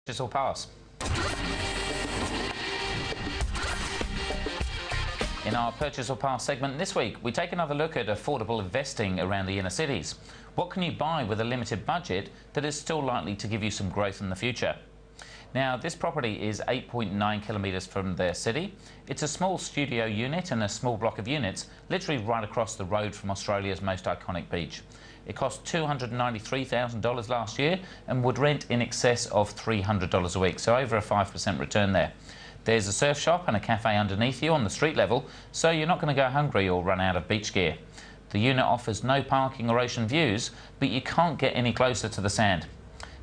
Purchase or pass. In our purchase or pass segment this week, we take another look at affordable investing around the inner cities. What can you buy with a limited budget that is still likely to give you some growth in the future? Now, this property is 8.9 kilometres from the city. It's a small studio unit and a small block of units, literally right across the road from Australia's most iconic beach. It cost $293,000 last year and would rent in excess of $300 a week, so over a 5% return there. There's a surf shop and a cafe underneath you on the street level, so you're not going to go hungry or run out of beach gear. The unit offers no parking or ocean views, but you can't get any closer to the sand.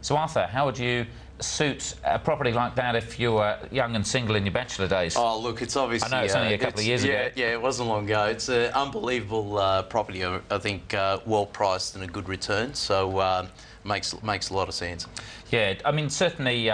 So Arthur, how would you suit a property like that if you were young and single in your bachelor days? Oh, look, it's obviously... I know it's only a couple of years ago. Yeah, it wasn't long ago. It's an unbelievable property, I think, well priced and a good return, so makes a lot of sense. Yeah, I mean, certainly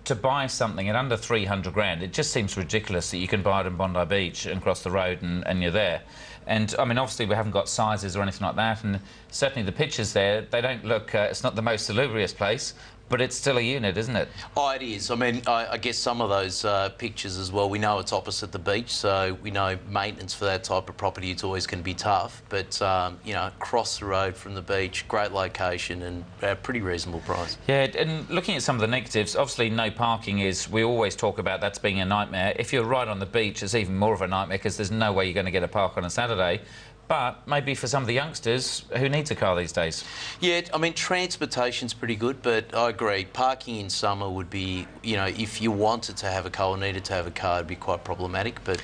to buy something at under 300 grand, it just seems ridiculous that you can buy it in Bondi Beach and cross the road and you're there. And, I mean, obviously we haven't got sizes or anything like that, and certainly the pictures there, they don't look... it's not the most salubrious place, but it's still a unit, isn't it? Oh, it is. I mean, I guess some of those pictures as well, we know it's opposite the beach, so we know maintenance for that type of property, it's always going to be tough. But, you know, across the road from the beach, great location and a pretty reasonable price. Yeah, and looking at some of the negatives, obviously no parking is... We always talk about that's being a nightmare. If you're right on the beach, it's even more of a nightmare because there's no way you're going to get a park on a Saturday. But maybe for some of the youngsters, who needs a car these days? Yeah, I mean, transportation's pretty good, but I agree. Parking in summer would be, you know, if you wanted to have a car or needed to have a car, it'd be quite problematic, but...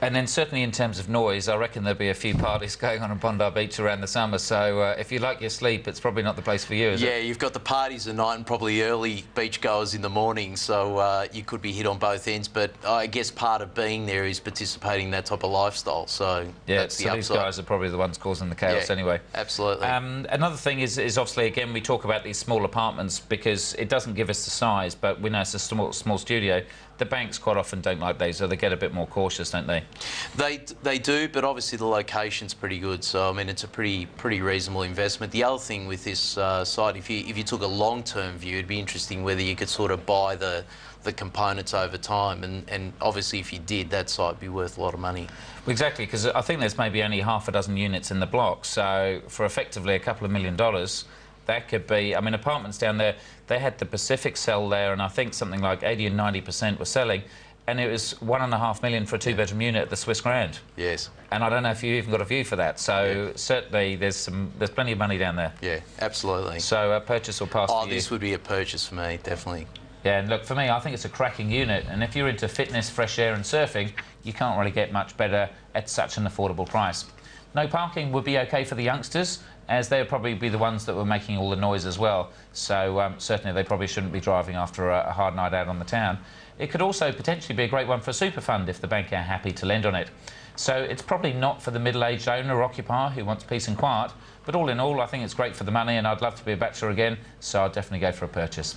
And then certainly in terms of noise, I reckon there'll be a few parties going on Bondi Beach around the summer, so if you like your sleep, it's probably not the place for you, is it? Yeah, you've got the parties at night and probably early beachgoers in the morning, so you could be hit on both ends, but I guess part of being there is participating in that type of lifestyle, so yeah, that's the so upside. These guys are probably the ones causing the chaos anyway. Absolutely. Another thing is obviously, again, we talk about these small apartments because it doesn't give us the size, but we know it's a small studio. The banks quite often don't like these, so they get a bit more cautious, don't they? They do, but obviously the location's pretty good, so I mean it's a pretty reasonable investment. The other thing with this site, if you took a long-term view, it'd be interesting whether you could sort of buy the components over time, and obviously if you did, that site would be worth a lot of money. Exactly, because I think there's maybe only half a dozen units in the block, so for effectively a couple of $1 million, that could be... I mean, apartments down there, they had the Pacific sell there, and I think something like 80 and 90% were selling, and it was $1.5 million for a two-bedroom unit at the Swiss Grand. Yes. And I don't know if you even got a view for that, so certainly there's plenty of money down there. Yeah, absolutely. So purchase or pass for you? This would be a purchase for me, definitely. Yeah, and look, for me, I think it's a cracking unit, and if you're into fitness, fresh air and surfing, you can't really get much better at such an affordable price. No parking would be okay for the youngsters, as they'll probably be the ones that were making all the noise as well. So certainly they probably shouldn't be driving after a hard night out on the town. It could also potentially be a great one for a super fund if the bank are happy to lend on it. So it's probably not for the middle-aged owner or occupier who wants peace and quiet, but all in all, I think it's great for the money, and I'd love to be a bachelor again, so I'd definitely go for a purchase.